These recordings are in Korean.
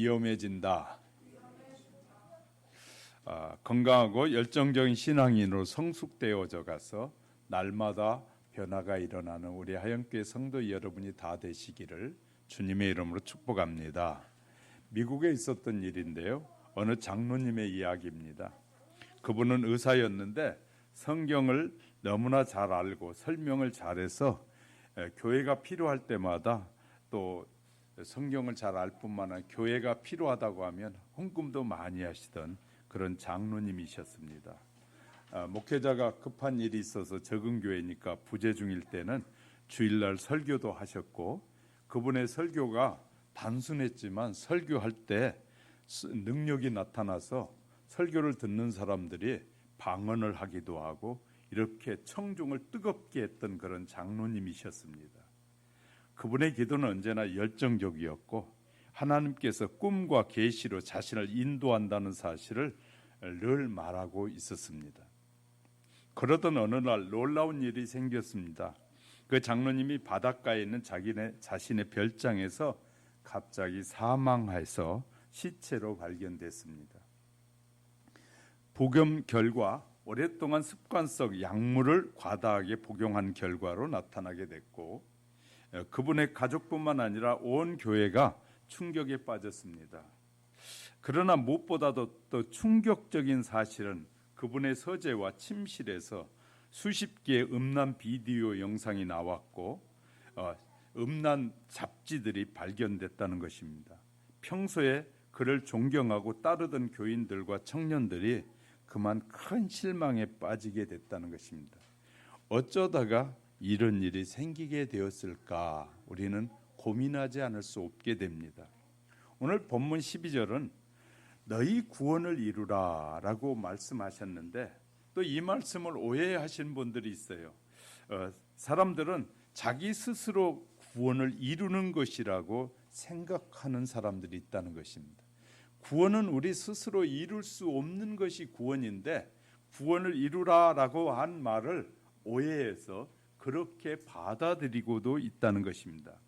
위험해진다. 건강하고 열정적인 신앙인으로 성숙되어져 가서 날마다 변화가 일어나는 우리 하영교회 성도 여러분이 다 되시기를 주님의 이름으로 축복합니다. 미국에 있었던 일인데요. 어느 장로님의 이야기입니다. 그분은 의사였는데 성경을 너무나 잘 알고 설명을 잘해서 교회가 필요할 때마다 또 성경을 잘 알 뿐만 아니라 교회가 필요하다고 하면 헌금도 많이 하시던 그런 장로님이셨습니다. 목회자가 급한 일이 있어서 적은 교회니까 부재 중일 때는 주일날 설교도 하셨고, 그분의 설교가 단순했지만 설교할 때 능력이 나타나서 설교를 듣는 사람들이 방언을 하기도 하고 이렇게 청중을 뜨겁게 했던 그런 장로님이셨습니다. 그분의 기도는 언제나 열정적이었고 하나님께서 꿈과 계시로 자신을 인도한다는 사실을 늘 말하고 있었습니다. 그러던 어느 날 놀라운 일이 생겼습니다. 그 장로님이 바닷가에 있는 자신의 별장에서 갑자기 사망해서 시체로 발견됐습니다. 복용 결과 오랫동안 습관성 약물을 과다하게 복용한 결과로 나타나게 됐고, 그분의 가족뿐만 아니라 온 교회가 충격에 빠졌습니다. 그러나 무엇보다도 또 충격적인 사실은 그분의 서재와 침실에서 수십 개의 음란 비디오 영상이 나왔고 음란 잡지들이 발견됐다는 것입니다. 평소에 그를 존경하고 따르던 교인들과 청년들이 그만 큰 실망에 빠지게 됐다는 것입니다. 어쩌다가 이런 일이 생기게 되었을까 우리는 고민하지 않을 수 없게 됩니다. 오늘 본문 12절은 너희 구원을 이루라 라고 말씀하셨는데 또 이 말씀을 오해하신 분들이 있어요. 사람들은 자기 스스로 구원을 이루는 것이라고 생각하는 사람들이 있다는 것입니다. 구원은 우리 스스로 이룰 수 없는 것이 구원인데 구원을 이루라라고 한 말을 오해해서 그렇게 받아들이고도 있다는 것입니다.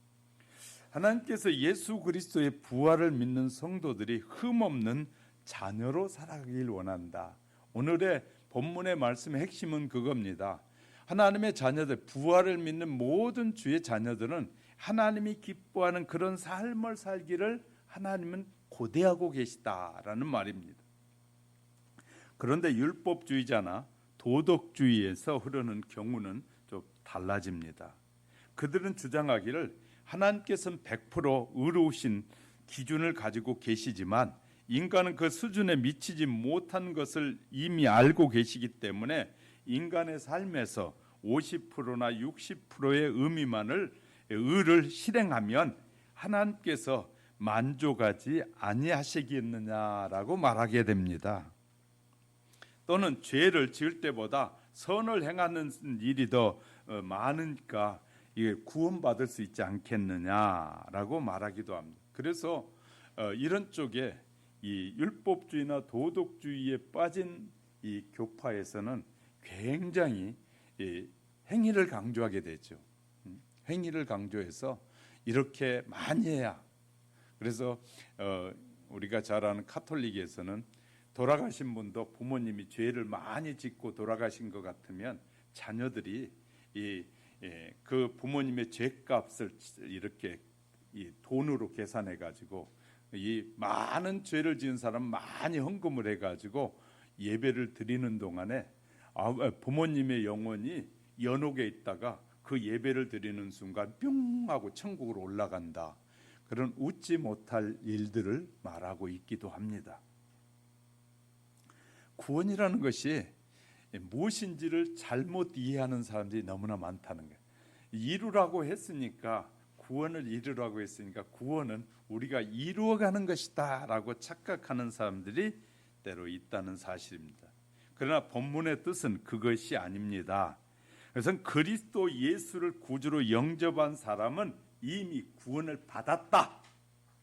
하나님께서 예수 그리스도의 부활을 믿는 성도들이 흠없는 자녀로 살아가길 원한다. 오늘의 본문의 말씀의 핵심은 그겁니다. 하나님의 자녀들, 부활을 믿는 모든 주의 자녀들은 하나님이 기뻐하는 그런 삶을 살기를 하나님은 고대하고 계시다라는 말입니다. 그런데 율법주의자나 도덕주의에서 흐르는 경우는 좀 달라집니다. 그들은 주장하기를 하나님께서는 100% 의로우신 기준을 가지고 계시지만 인간은 그 수준에 미치지 못한 것을 이미 알고 계시기 때문에 인간의 삶에서 50%나 60%의 의를 실행하면 하나님께서 만족하지 아니하시겠느냐라고 말하게 됩니다. 또는 죄를 지을 때보다 선을 행하는 일이 더 많으니까 이게 구원받을 수 있지 않겠느냐라고 말하기도 합니다. 그래서 이런 쪽에 이 율법주의나 도덕주의에 빠진 이 교파에서는 굉장히 행위를 강조하게 되죠. 행위를 강조해서 이렇게 많이 해야. 그래서 우리가 잘 아는 카톨릭에서는 돌아가신 분도 부모님이 죄를 많이 짓고 돌아가신 것 같으면 자녀들이 그 부모님의 죄값을 이렇게 돈으로 계산해 가지고 이 많은 죄를 지은 사람 많이 헌금을 해 가지고 예배를 드리는 동안에 부모님의 영혼이 연옥에 있다가 그 예배를 드리는 순간 뿅 하고 천국으로 올라간다. 그런 웃지 못할 일들을 말하고 있기도 합니다. 구원이라는 것이 무엇인지를 잘못 이해하는 사람들이 너무나 많다는 거예요. 이루라고 했으니까 구원을 이루라고 했으니까 구원은 우리가 이루어가는 것이다 라고 착각하는 사람들이 때로 있다는 사실입니다. 그러나 본문의 뜻은 그것이 아닙니다. 그래서 그리스도 예수를 구주로 영접한 사람은 이미 구원을 받았다.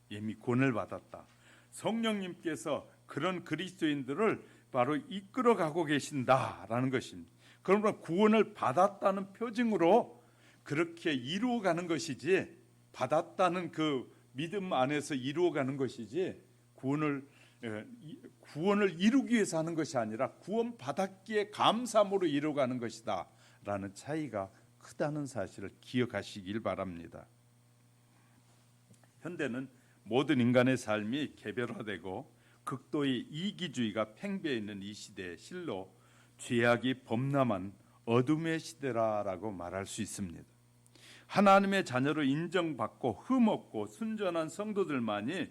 이미 구원을 받았다. 성령님께서 그런 그리스도인들을 바로 이끌어가고 계신다라는 것입니다. 그러므로 구원을 받았다는 표징으로 그렇게 이루어가는 것이지 받았다는 그 믿음 안에서 이루어가는 것이지 구원을 이루기 위해서 하는 것이 아니라 구원 받았기에 감사함으로 이루어가는 것이다 라는 차이가 크다는 사실을 기억하시길 바랍니다. 현대는 모든 인간의 삶이 개별화되고 극도의 이기주의가 팽배해 있는 이 시대에 실로 죄악이 범람한 어둠의 시대라고 말할 수 있습니다. 하나님의 자녀로 인정받고 흠없고 순전한 성도들만이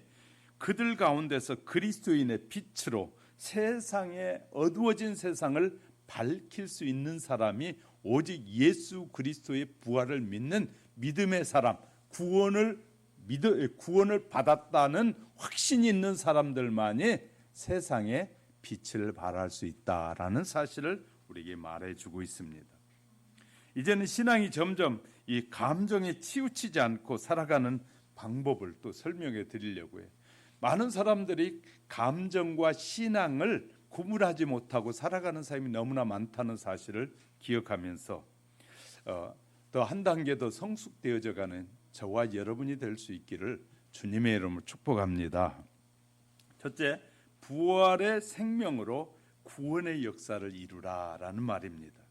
그들 가운데서 그리스도인의 빛으로 세상에 어두워진 세상을 밝힐 수 있는 사람이 오직 예수 그리스도의 부활을 믿는 믿음의 사람, 구원을 받았다는 확신이 있는 사람들만이 세상에 빛을 발할 수 있다라는 사실을 우리에게 말해주고 있습니다. 이제는 신앙이 점점 이 감정에 치우치지 않고 살아가는 방법을 또 설명해 드리려고 해요. 많은 사람들이 감정과 신앙을 구분하지 못하고 살아가는 삶이 너무나 많다는 사실을 기억하면서 더 한 단계 더 성숙되어져가는 저와 여러분이 될 수 있기를 주님의 이름으로 축복합니다. 첫째, 부활의 생명으로 구원의 역사를 이루라라는 말입니다.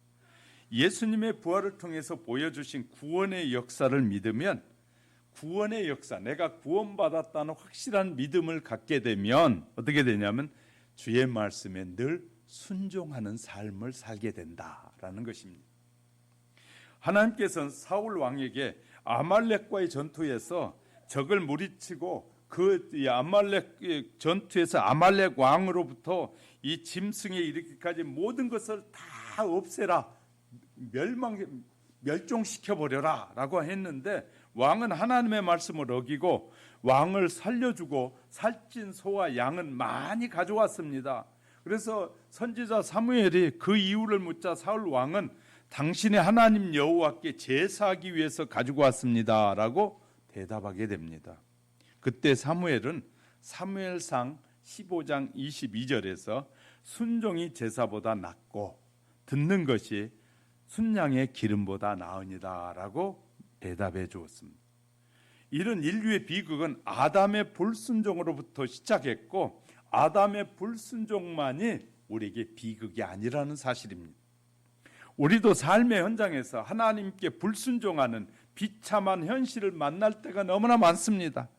예수님의 부활을 통해서 보여주신 구원의 역사를 믿으면 구원의 역사, 내가 구원받았다는 확실한 믿음을 갖게 되면 어떻게 되냐면 주의 말씀에 늘 순종하는 삶을 살게 된다라는 것입니다. 하나님께서는 사울 왕에게 아말렉과의 전투에서 적을 무리치고 그 아말렉 전투에서 아말렉 왕으로부터 이 짐승에 이르기까지 모든 것을 다 없애라, 멸종시켜 버려라 라고 했는데 왕은 하나님의 말씀을 어기고 왕을 살려주고 살찐 소와 양은 많이 가져왔습니다. 그래서 선지자 사무엘이 그 이유를 묻자 사울 왕은 당신의 하나님 여호와께 제사하기 위해서 가지고 왔습니다 라고 대답하게 됩니다. 그때 사무엘은 사무엘상 15장 22절에서 순종이 제사보다 낫고 듣는 것이 순양의 기름보다 나으니라 라고 대답해 주었습니다. 이런 인류의 비극은 아담의 불순종으로부터 시작했고 아담의 불순종만이 우리에게 비극이 아니라는 사실입니다. 우리도 삶의 현장에서 하나님께 불순종하는 비참한 현실을 만날 때가 너무나 많습니다.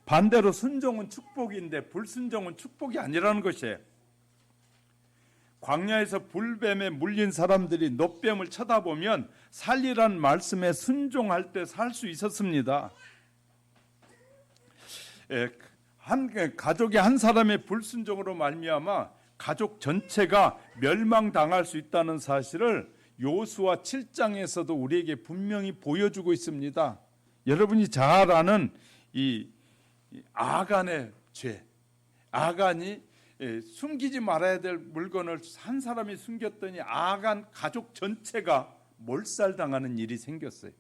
반대로 순종은 축복인데 불순종은 축복이 아니라는 것이에요. 광야에서 불뱀에 물린 사람들이 놋뱀을 쳐다보면 살리란 말씀에 순종할 때 살 수 있었습니다. 가족의 한 사람의 불순종으로 말미암아 가족 전체가 멸망당할 수 있다는 사실을 요수아 7장에서도 우리에게 분명히 보여주고 있습니다. 여러분이 잘 아는 이 아간의 죄, 아간이 숨기지 말아야 될 물건을 한 사람이 숨겼더니 아간 가족 전체가 몰살당하는 일이 생겼어요.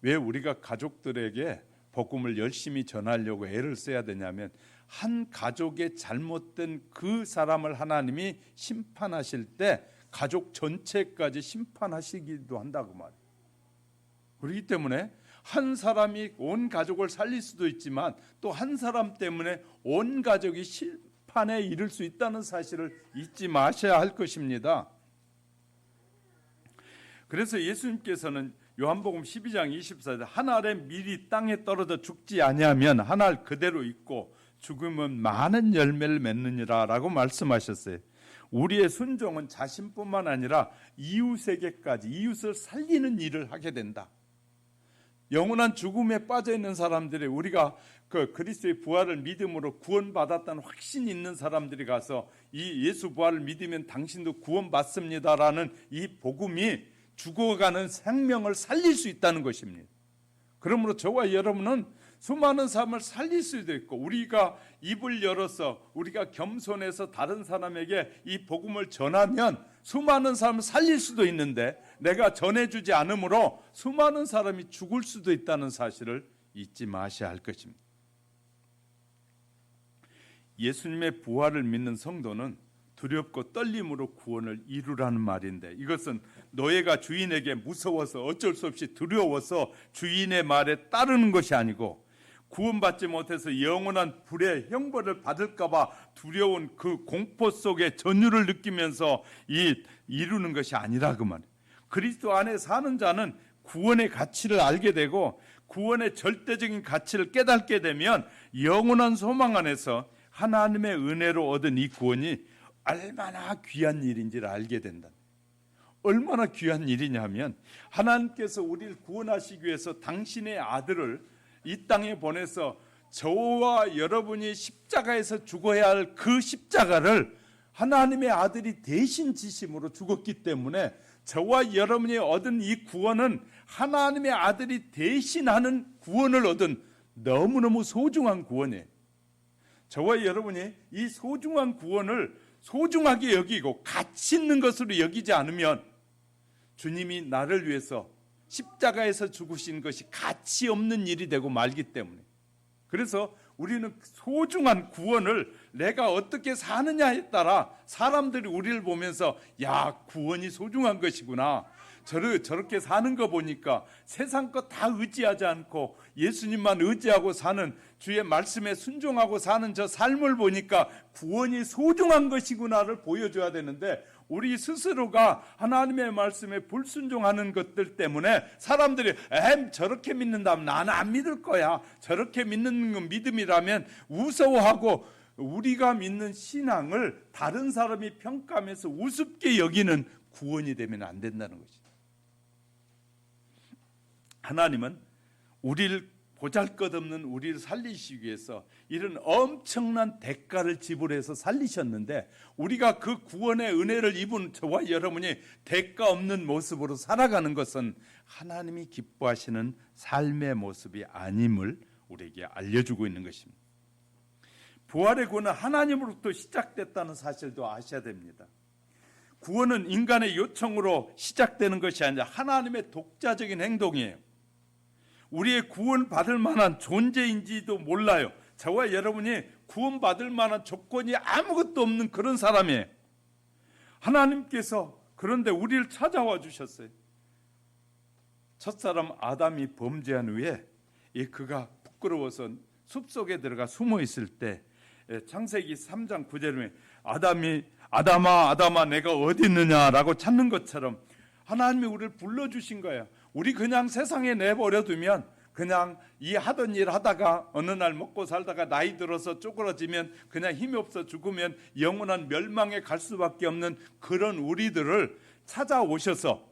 왜 우리가 가족들에게 복음을 열심히 전하려고 애를 써야 되냐면 한 가족의 잘못된 그 사람을 하나님이 심판하실 때 가족 전체까지 심판하시기도 한다고 말이에요. 그렇기 때문에 한 사람이 온 가족을 살릴 수도 있지만 또 한 사람 때문에 온 가족이 심판에 이를 수 있다는 사실을 잊지 마셔야 할 것입니다. 그래서 예수님께서는 요한복음 12장 24절 한 알의 밀이 땅에 떨어져 죽지 아니하면 한 알 그대로 있고 죽으면 많은 열매를 맺느니라 라고 말씀하셨어요. 우리의 순종은 자신뿐만 아니라 이웃에게까지 이웃을 살리는 일을 하게 된다. 영원한 죽음에 빠져 있는 사람들이 우리가 그 그리스도의 부활을 믿음으로 구원받았다는 확신이 있는 사람들이 가서 이 예수 부활을 믿으면 당신도 구원받습니다라는 이 복음이 죽어가는 생명을 살릴 수 있다는 것입니다. 그러므로 저와 여러분은 수많은 사람을 살릴 수도 있고 우리가 입을 열어서 우리가 겸손해서 다른 사람에게 이 복음을 전하면 수많은 사람을 살릴 수도 있는데 내가 전해주지 않으므로 수많은 사람이 죽을 수도 있다는 사실을 잊지 마셔야 할 것입니다. 예수님의 부활을 믿는 성도는 두렵고 떨림으로 구원을 이루라는 말인데, 이것은 노예가 주인에게 무서워서 어쩔 수 없이 두려워서 주인의 말에 따르는 것이 아니고, 구원받지 못해서 영원한 불의 형벌을 받을까 봐 두려운 그 공포 속에 전율을 느끼면서 이루는 것이 아니라 그 말이에요. 그리스도 안에 사는 자는 구원의 가치를 알게 되고 구원의 절대적인 가치를 깨닫게 되면 영원한 소망 안에서 하나님의 은혜로 얻은 이 구원이 얼마나 귀한 일인지를 알게 된다. 얼마나 귀한 일이냐면, 하나님께서 우리를 구원하시기 위해서 당신의 아들을 이 땅에 보내서 저와 여러분이 십자가에서 죽어야 할 그 십자가를 하나님의 아들이 대신 지심으로 죽었기 때문에 저와 여러분이 얻은 이 구원은 하나님의 아들이 대신하는 구원을 얻은 너무너무 소중한 구원이에요. 저와 여러분이 이 소중한 구원을 소중하게 여기고 가치 있는 것으로 여기지 않으면 주님이 나를 위해서 십자가에서 죽으신 것이 가치 없는 일이 되고 말기 때문에, 그래서 우리는 소중한 구원을 내가 어떻게 사느냐에 따라 사람들이 우리를 보면서 야, 구원이 소중한 것이구나, 저렇게 사는 거 보니까 세상 것 다 의지하지 않고 예수님만 의지하고 사는, 주의 말씀에 순종하고 사는 저 삶을 보니까 구원이 소중한 것이구나를 보여줘야 되는데, 우리 스스로가 하나님의 말씀에 불순종하는 것들 때문에 사람들이 저렇게 믿는다면 나는 안 믿을 거야, 저렇게 믿는 건 믿음이라면 무서워하고 우리가 믿는 신앙을 다른 사람이 평가하면서 우습게 여기는 구원이 되면 안 된다는 것이죠. 하나님은 우리를 보잘것없는 우리를 살리시기 위해서 이런 엄청난 대가를 지불해서 살리셨는데, 우리가 그 구원의 은혜를 입은 저와 여러분이 대가 없는 모습으로 살아가는 것은 하나님이 기뻐하시는 삶의 모습이 아님을 우리에게 알려주고 있는 것입니다. 부활의 구원은 하나님으로부터 시작됐다는 사실도 아셔야 됩니다. 구원은 인간의 요청으로 시작되는 것이 아니라 하나님의 독자적인 행동이에요. 우리의 구원받을 만한 존재인지도 몰라요. 저와 여러분이 구원받을 만한 조건이 아무것도 없는 그런 사람이에요. 하나님께서 그런데 우리를 찾아와 주셨어요. 첫사람 아담이 범죄한 후에 그가 부끄러워서 숲속에 들어가 숨어 있을 때, 창세기 3장 9절에 아담아 내가 어디 있느냐라고 찾는 것처럼 하나님이 우리를 불러주신 거예요. 우리 그냥 세상에 내버려두면 그냥 이 하던 일 하다가 어느 날 먹고 살다가 나이 들어서 쪼그러지면 그냥 힘이 없어 죽으면 영원한 멸망에 갈 수밖에 없는 그런 우리들을 찾아오셔서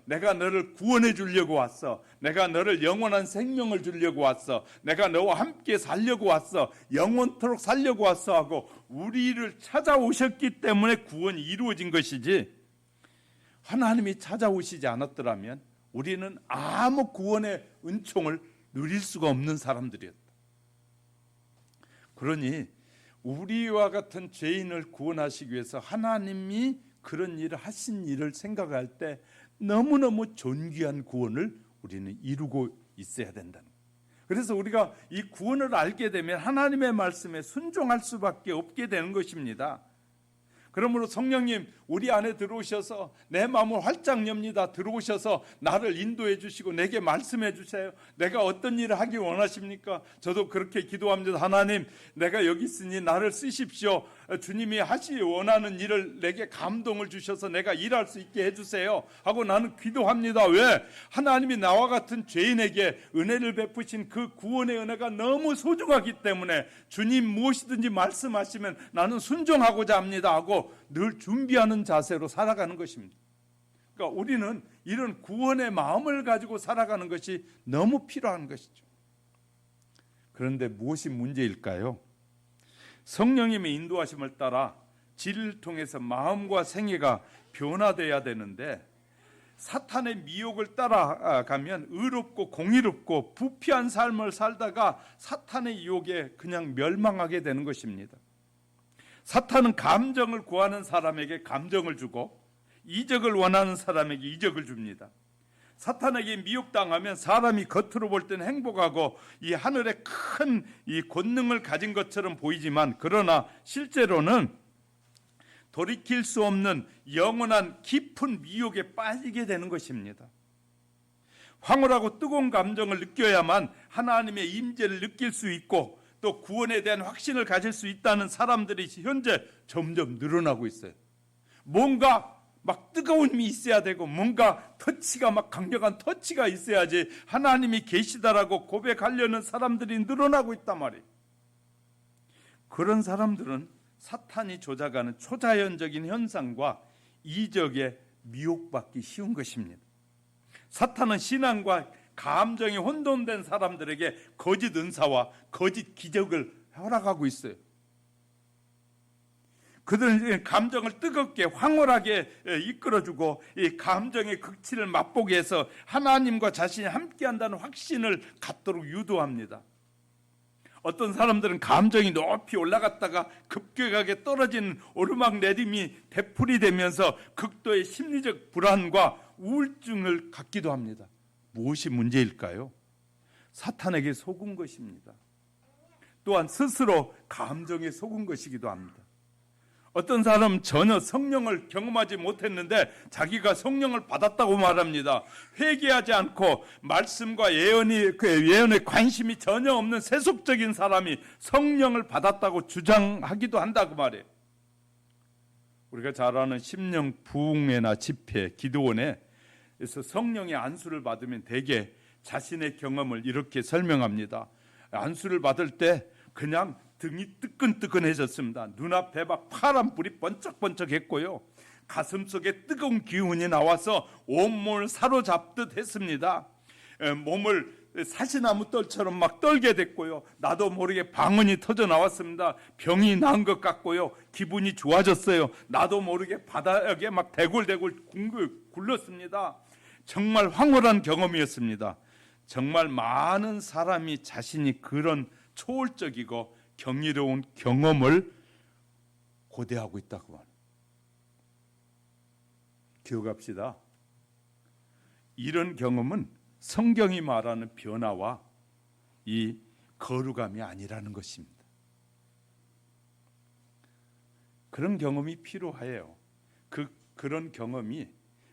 내가 너를 구원해 주려고 왔어, 내가 너를 영원한 생명을 주려고 왔어, 내가 너와 함께 살려고 왔어, 영원토록 살려고 왔어 하고 우리를 찾아오셨기 때문에 구원이 이루어진 것이지, 하나님이 찾아오시지 않았더라면 우리는 아무 구원의 은총을 누릴 수가 없는 사람들이었다. 그러니 우리와 같은 죄인을 구원하시기 위해서 하나님이 그런 일을 하신 일을 생각할 때 너무너무 존귀한 구원을 우리는 이루고 있어야 된다는 거예요. 그래서 우리가 이 구원을 알게 되면 하나님의 말씀에 순종할 수밖에 없게 되는 것입니다. 그러므로 성령님 우리 안에 들어오셔서 내 마음을 활짝 엽니다. 들어오셔서 나를 인도해 주시고 내게 말씀해 주세요. 내가 어떤 일을 하기 원하십니까? 저도 그렇게 기도합니다. 하나님, 내가 여기 있으니 나를 쓰십시오. 주님이 하시 원하는 일을 내게 감동을 주셔서 내가 일할 수 있게 해주세요 하고 나는 기도합니다. 왜? 하나님이 나와 같은 죄인에게 은혜를 베푸신 그 구원의 은혜가 너무 소중하기 때문에 주님 무엇이든지 말씀하시면 나는 순종하고자 합니다 하고 늘 준비하는 자세로 살아가는 것입니다. 그러니까 우리는 이런 구원의 마음을 가지고 살아가는 것이 너무 필요한 것이죠. 그런데 무엇이 문제일까요? 성령님의 인도하심을 따라 진리를 통해서 마음과 생애가 변화돼야 되는데, 사탄의 미혹을 따라가면 의롭고 공의롭고 부패한 삶을 살다가 사탄의 유혹에 그냥 멸망하게 되는 것입니다. 사탄은 감정을 구하는 사람에게 감정을 주고 이적을 원하는 사람에게 이적을 줍니다. 사탄에게 미혹당하면 사람이 겉으로 볼 때는 행복하고 이 하늘에 큰 이 권능을 가진 것처럼 보이지만, 그러나 실제로는 돌이킬 수 없는 영원한 깊은 미혹에 빠지게 되는 것입니다. 황홀하고 뜨거운 감정을 느껴야만 하나님의 임재를 느낄 수 있고 또 구원에 대한 확신을 가질 수 있다는 사람들이 현재 점점 늘어나고 있어요. 뭔가 막 뜨거움이 있어야 되고 뭔가 터치가 막 강력한 터치가 있어야지 하나님이 계시다라고 고백하려는 사람들이 늘어나고 있단 말이에요. 그런 사람들은 사탄이 조작하는 초자연적인 현상과 이적에 미혹받기 쉬운 것입니다. 사탄은 신앙과 감정이 혼돈된 사람들에게 거짓 은사와 거짓 기적을 허락하고 있어요. 그들은 감정을 뜨겁게 황홀하게 이끌어주고 이 감정의 극치를 맛보게 해서 하나님과 자신이 함께한다는 확신을 갖도록 유도합니다. 어떤 사람들은 감정이 높이 올라갔다가 급격하게 떨어지는 오르막내림이 되풀이되면서 극도의 심리적 불안과 우울증을 갖기도 합니다. 무엇이 문제일까요? 사탄에게 속은 것입니다. 또한 스스로 감정에 속은 것이기도 합니다. 어떤 사람은 전혀 성령을 경험하지 못했는데 자기가 성령을 받았다고 말합니다. 회개하지 않고 말씀과 예언에 관심이 전혀 없는 세속적인 사람이 성령을 받았다고 주장하기도 한다고 말해요. 우리가 잘 아는 심령 부흥회나 집회, 기도원에서 성령의 안수를 받으면 대개 자신의 경험을 이렇게 설명합니다. 안수를 받을 때 그냥 등이 뜨끈뜨끈해졌습니다. 눈앞에 막 파란 불이 번쩍번쩍했고요. 가슴속에 뜨거운 기운이 나와서 온몸을 사로잡듯 했습니다. 몸을 사시나무 떨처럼 막 떨게 됐고요. 나도 모르게 방언이 터져 나왔습니다. 병이 나은 것 같고요. 기분이 좋아졌어요. 나도 모르게 바닥에 막 대굴대굴 굴렀습니다. 정말 황홀한 경험이었습니다. 정말 많은 사람이 자신이 그런 초월적이고 경이로운 경험을 고대하고 있다고 합니다. 기억합시다. 이런 경험은 성경이 말하는 변화와 이 거룩함이 아니라는 것입니다. 그런 경험이 필요해요. 그런 경험이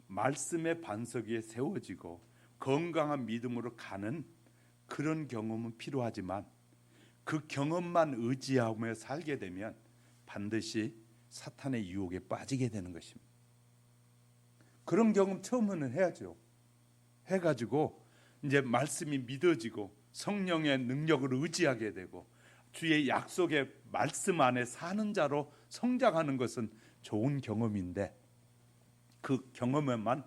말씀의 반석 위에 세워지고 건강한 믿음으로 가는 그런 경험은 필요하지만 그 경험만 의지하며 살게 되면 반드시 사탄의 유혹에 빠지게 되는 것입니다. 그런 경험 처음에는 해야죠. 해가지고 이제 말씀이 믿어지고 성령의 능력을 의지하게 되고 주의 약속의 말씀 안에 사는 자로 성장하는 것은 좋은 경험인데 그 경험에만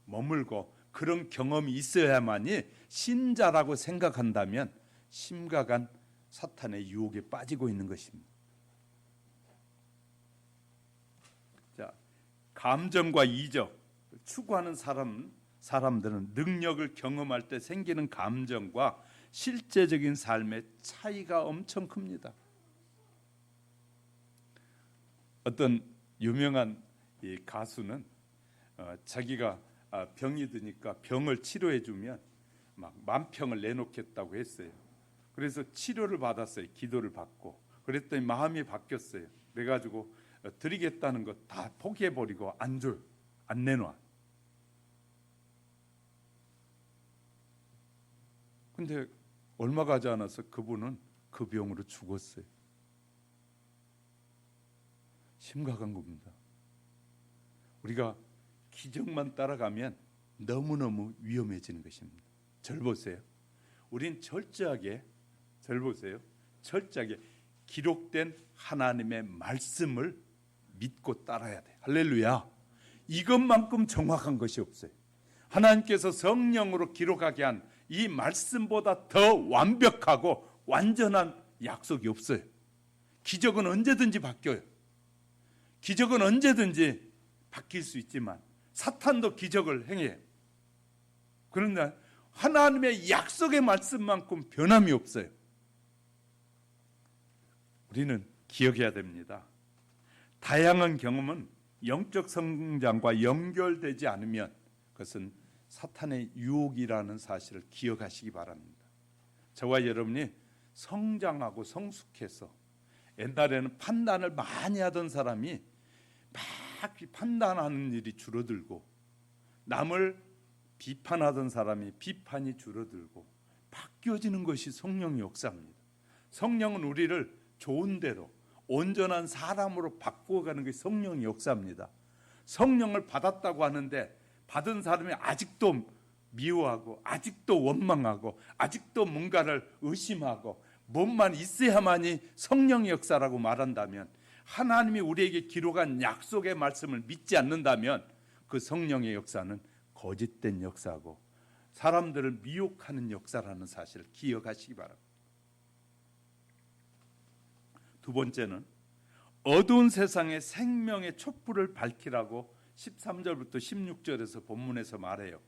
머물고 그런 경험이 있어야만이 신자라고 생각한다면 심각한 사탄의 유혹에 빠지고 있는 것입니다. 자, 감정과 이적 추구하는 사람들은 능력을 경험할 때 생기는 감정과 실제적인 삶의 차이가 엄청 큽니다. 어떤 유명한 이 가수는 자기가 병이 드니까 병을 치료해 주면 막 만평을 내놓겠다고 했어요. 그래서 치료를 받았어요. 기도를 받고. 그랬더니 마음이 바뀌었어요. 그래가지고 드리겠다는 거 다 포기해버리고 안 줘요. 안 내놔. 근데 얼마 가지 않아서 그분은 그 병으로 죽었어요. 심각한 겁니다. 우리가 기적만 따라가면 너무너무 위험해지는 것입니다. 절 보세요. 우린 철저하게 기록된 하나님의 말씀을 믿고 따라야 돼요. 할렐루야. 이것만큼 정확한 것이 없어요. 하나님께서 성령으로 기록하게 한 이 말씀보다 더 완벽하고 완전한 약속이 없어요. 기적은 언제든지 바뀌어요. 기적은 언제든지 바뀔 수 있지만 사탄도 기적을 행해요. 그런데 하나님의 약속의 말씀만큼 변함이 없어요. 우리는 기억해야 됩니다. 다양한 경험은 영적 성장과 연결되지 않으면 그것은 사탄의 유혹이라는 사실을 기억하시기 바랍니다. 저와 여러분이 성장하고 성숙해서 옛날에는 판단을 많이 하던 사람이 막 판단하는 일이 줄어들고, 남을 비판하던 사람이 비판이 줄어들고 바뀌어지는 것이 성령의 역사입니다. 성령은 우리를 좋은 대로 온전한 사람으로 바꾸어가는 것이 성령의 역사입니다. 성령을 받았다고 하는데 받은 사람이 아직도 미워하고 아직도 원망하고 아직도 뭔가를 의심하고 뭔만 있어야만이 성령의 역사라고 말한다면, 하나님이 우리에게 기록한 약속의 말씀을 믿지 않는다면 그 성령의 역사는 거짓된 역사고 사람들을 미혹하는 역사라는 사실을 기억하시기 바랍니다. 두 번째는 어두운 세상에 생명의 촛불을 밝히라고 13절부터 16절에서 본문에서 말해요.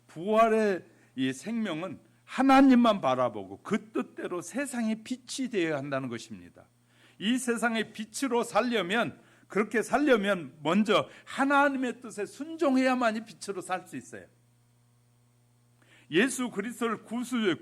부활의 이 생명은 하나님만 바라보고 그 뜻대로 세상의 빛이 되어야 한다는 것입니다. 이 세상의 빛으로 살려면, 그렇게 살려면 먼저 하나님의 뜻에 순종해야만이 빛으로 살 수 있어요. 예수 그리스도를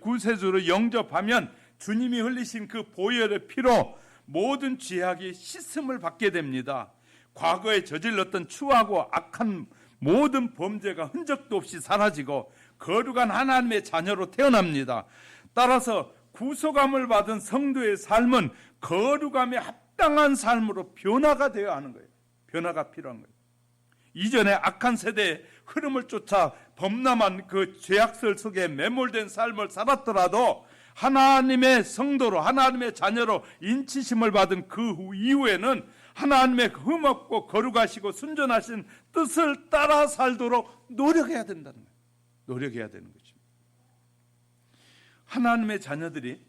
구세주로 영접하면 주님이 흘리신 그 보혈의 피로 모든 죄악이 씻음을 받게 됩니다. 과거에 저질렀던 추하고 악한 모든 범죄가 흔적도 없이 사라지고 거룩한 하나님의 자녀로 태어납니다. 따라서 구속함을 받은 성도의 삶은 거룩함에 합당한 삶으로 변화가 되어야 하는 거예요. 변화가 필요한 거예요. 이전에 악한 세대의 흐름을 쫓아 범람한 그 죄악설 속에 매몰된 삶을 살았더라도 하나님의 성도로, 하나님의 자녀로 인치심을 받은 그 이후에는 하나님의 흠없고 거룩하시고 순전하신 뜻을 따라 살도록 노력해야 된다는 거예요. 노력해야 되는 것입니다. 하나님의 자녀들이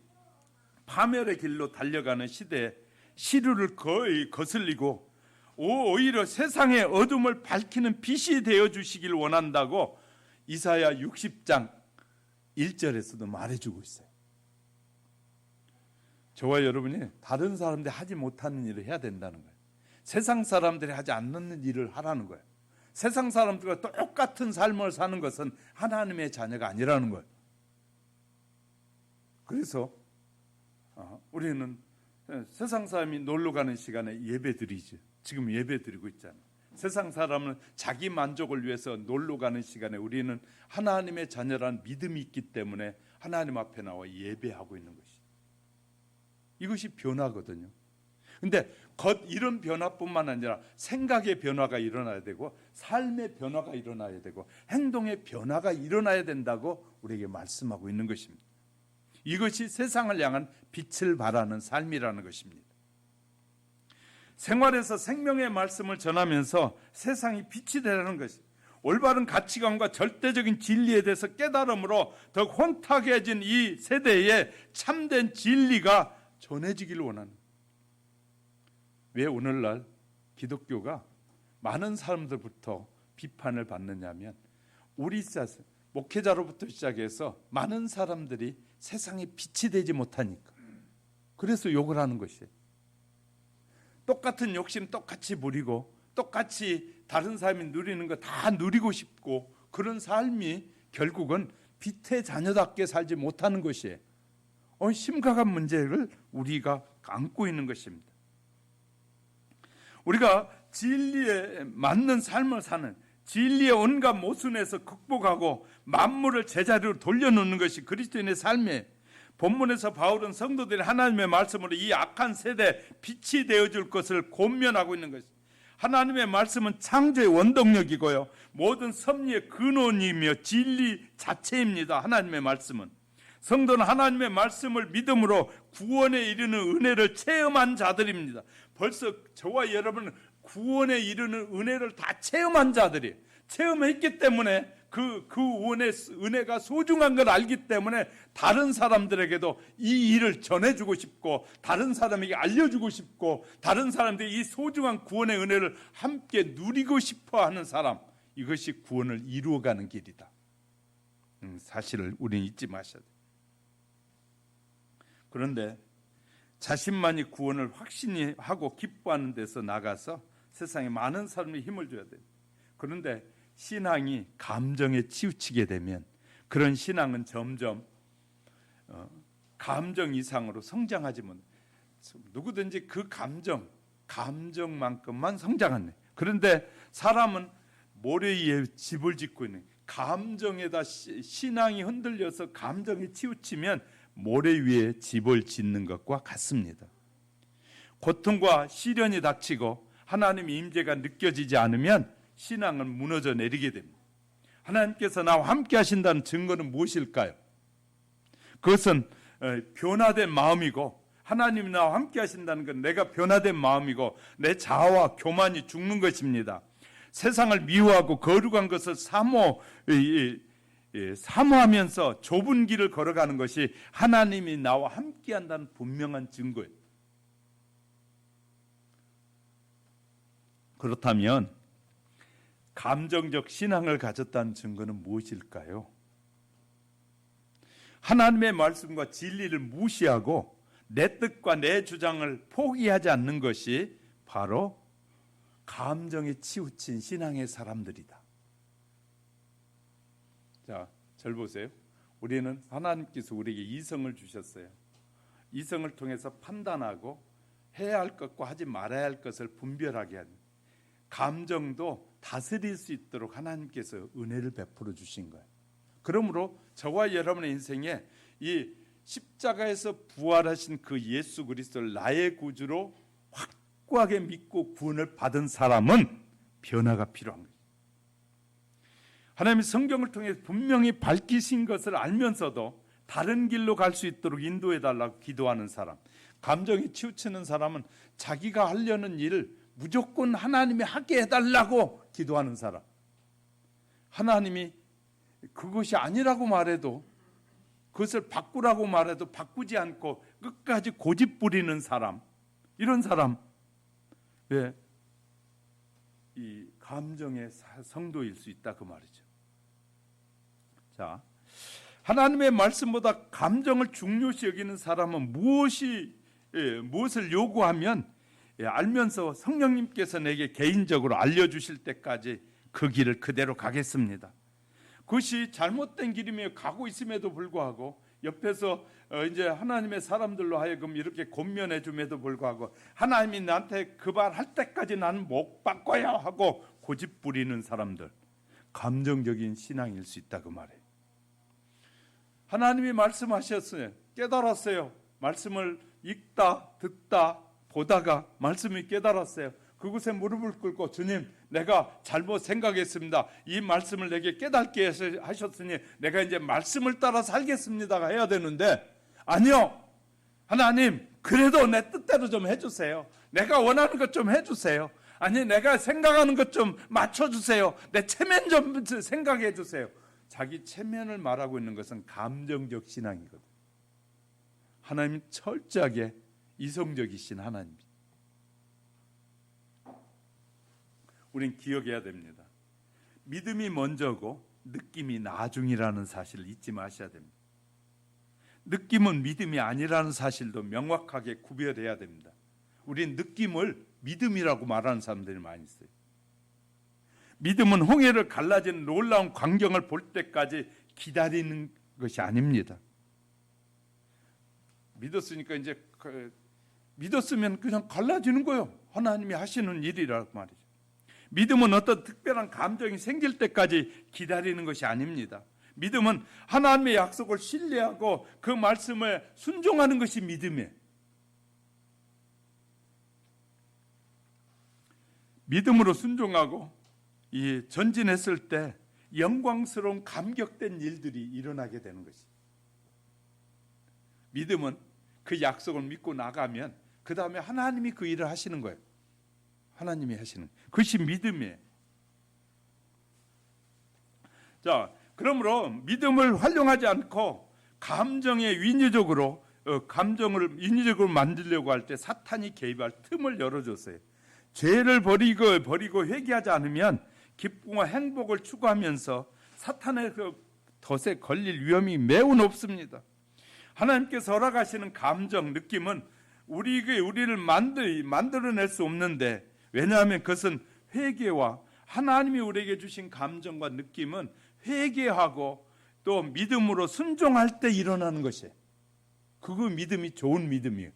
파멸의 길로 달려가는 시대에 시류를 거의 거슬리고 오히려 세상의 어둠을 밝히는 빛이 되어 주시길 원한다고 이사야 60장 1절에서도 말해주고 있어요. 저와 여러분이 다른 사람들이 하지 못하는 일을 해야 된다는 거예요. 세상 사람들이 하지 않는 일을 하라는 거예요. 세상 사람들과 똑같은 삶을 사는 것은 하나님의 자녀가 아니라는 거예요. 그래서 우리는 세상 사람이 놀러 가는 시간에 예배 드리죠. 지금 예배 드리고 있잖아요. 세상 사람은 자기 만족을 위해서 놀러 가는 시간에 우리는 하나님의 자녀라는 믿음이 있기 때문에 하나님 앞에 나와 예배하고 있는 것이, 이것이 변화거든요. 근데 이런 변화뿐만 아니라 생각의 변화가 일어나야 되고 삶의 변화가 일어나야 되고 행동의 변화가 일어나야 된다고 우리에게 말씀하고 있는 것입니다. 이것이 세상을 향한 빛을 발하는 삶이라는 것입니다. 생활에서 생명의 말씀을 전하면서 세상이 빛이 되라는 것이, 올바른 가치관과 절대적인 진리에 대해서 깨달음으로 더 혼탁해진 이 세대에 참된 진리가 전해지기를 원하는. 왜 오늘날 기독교가 많은 사람들부터 비판을 받느냐면, 우리 목회자로부터 시작해서 많은 사람들이 세상에 빛이 되지 못하니까, 그래서 욕을 하는 것이에요. 똑같은 욕심 똑같이 부리고 똑같이 다른 사람이 누리는 거 다 누리고 싶고, 그런 삶이 결국은 빛의 자녀답게 살지 못하는 것이에요. 심각한 문제를 우리가 안고 있는 것입니다. 우리가 진리에 맞는 삶을 사는, 진리의 온갖 모순에서 극복하고 만물을 제자리로 돌려놓는 것이 그리스도인의 삶이에요. 본문에서 바울은 성도들이 하나님의 말씀으로 이 악한 세대에 빛이 되어줄 것을 권면하고 있는 것입니다. 하나님의 말씀은 창조의 원동력이고요, 모든 섭리의 근원이며 진리 자체입니다. 하나님의 말씀은, 성도는 하나님의 말씀을 믿음으로 구원에 이르는 은혜를 체험한 자들입니다. 벌써 저와 여러분은 구원에 이르는 은혜를 다 체험한 자들이에요. 체험했기 때문에 그 은혜가 소중한 걸 알기 때문에 다른 사람들에게도 이 일을 전해주고 싶고, 다른 사람에게 알려주고 싶고, 다른 사람들이 이 소중한 구원의 은혜를 함께 누리고 싶어 하는 사람, 이것이 구원을 이루어가는 길이다. 사실을 우리는 잊지 마셔야 돼요. 그런데 자신만이 구원을 확신히 하고 기뻐하는 데서 나가서 세상에 많은 사람이 힘을 줘야 돼요. 그런데 신앙이 감정에 치우치게 되면 그런 신앙은 점점 감정 이상으로 성장하지 못. 누구든지 그 감정만큼만 성장하네. 그런데 사람은 모래 위에 집을 짓고 있는, 감정에다 신앙이 흔들려서 감정이 치우치면 모래 위에 집을 짓는 것과 같습니다. 고통과 시련이 닥치고 하나님의 임재가 느껴지지 않으면 신앙은 무너져 내리게 됩니다. 하나님께서 나와 함께 하신다는 증거는 무엇일까요? 그것은 변화된 마음이고, 하나님이 나와 함께 하신다는 건 내가 변화된 마음이고 내 자아와 교만이 죽는 것입니다. 세상을 미워하고 거룩한 것을 사모하면서 좁은 길을 걸어가는 것이 하나님이 나와 함께 한다는 분명한 증거예요. 그렇다면 감정적 신앙을 가졌다는 증거는 무엇일까요? 하나님의 말씀과 진리를 무시하고 내 뜻과 내 주장을 포기하지 않는 것이 바로 감정에 치우친 신앙의 사람들이다. 자, 절 보세요. 우리는 하나님께서 우리에게 이성을 주셨어요. 이성을 통해서 판단하고 해야 할 것과 하지 말아야 할 것을 분별하게 하는, 감정도 다스릴 수 있도록 하나님께서 은혜를 베풀어 주신 거예요. 그러므로 저와 여러분의 인생에 이 십자가에서 부활하신 그 예수 그리스도를 나의 구주로 확고하게 믿고 구원을 받은 사람은 변화가 필요한 거예요. 하나님의 성경을 통해 분명히 밝히신 것을 알면서도 다른 길로 갈 수 있도록 인도해 달라고 기도하는 사람, 감정이 치우치는 사람은 자기가 하려는 일을 무조건 하나님이 하게 해달라고 기도하는 사람, 하나님이 그것이 아니라고 말해도, 그것을 바꾸라고 말해도 바꾸지 않고 끝까지 고집 부리는 사람, 이런 사람, 이 감정의 성도일 수 있다, 그 말이죠. 자, 하나님의 말씀보다 감정을 중요시 여기는 사람은 무엇을 요구하면 알면서 성령님께서 내게 개인적으로 알려주실 때까지 그 길을 그대로 가겠습니다. 그것이 잘못된 길이며 가고 있음에도 불구하고 옆에서 이제 하나님의 사람들로 하여금 이렇게 권면해 줌에도 불구하고 하나님이 나한테 그 말 할 때까지 나는 못 바꿔야 하고 고집 부리는 사람들, 감정적인 신앙일 수 있다, 그 말이에요. 하나님이 말씀하셨어요. 깨달았어요. 말씀을 읽다 듣다 보다가 말씀이 깨달았어요. 그곳에 무릎을 꿇고 주님, 내가 잘못 생각했습니다. 이 말씀을 내게 깨닫게 하셨으니 내가 이제 말씀을 따라 살겠습니다가 해야 되는데, 아니요, 하나님 그래도 내 뜻대로 좀 해주세요. 내가 원하는 것 좀 해주세요. 아니, 내가 생각하는 것 좀 맞춰주세요. 내 체면 좀 생각해 주세요. 자기 체면을 말하고 있는 것은 감정적 신앙이거든. 하나님 철저하게 이성적이신 하나님. 우린 기억해야 됩니다. 믿음이 먼저고 느낌이 나중이라는 사실을 잊지 마셔야 됩니다. 느낌은 믿음이 아니라는 사실도 명확하게 구별해야 됩니다. 우린 느낌을 믿음이라고 말하는 사람들이 많이 있어요. 믿음은 홍해를 갈라지는 놀라운 광경을 볼 때까지 기다리는 것이 아닙니다. 믿었으니까 이제 믿었으면 그냥 갈라지는 거예요. 하나님이 하시는 일이라고 말이죠. 믿음은 어떤 특별한 감정이 생길 때까지 기다리는 것이 아닙니다. 믿음은 하나님의 약속을 신뢰하고 그 말씀에 순종하는 것이 믿음이에요. 믿음으로 순종하고 이 전진했을 때 영광스러운 감격된 일들이 일어나게 되는 것이. 믿음은 그 약속을 믿고 나가면 그 다음에 하나님이 그 일을 하시는 거예요. 하나님이 하시는 그것이 믿음이에요. 자, 그러므로 믿음을 활용하지 않고 감정에 감정을 인위적으로 만들려고 할 때 사탄이 개입할 틈을 열어줬어요. 죄를 버리고 회개하지 않으면 기쁨과 행복을 추구하면서 사탄의 그 덫에 걸릴 위험이 매우 높습니다. 하나님께서 허락하시는 감정, 느낌은 우리를 만들어낼 수 없는데, 왜냐하면 그것은 회개와 하나님이 우리에게 주신 감정과 느낌은 회개하고 또 믿음으로 순종할 때 일어나는 것이에요. 그거 믿음이 좋은 믿음이에요.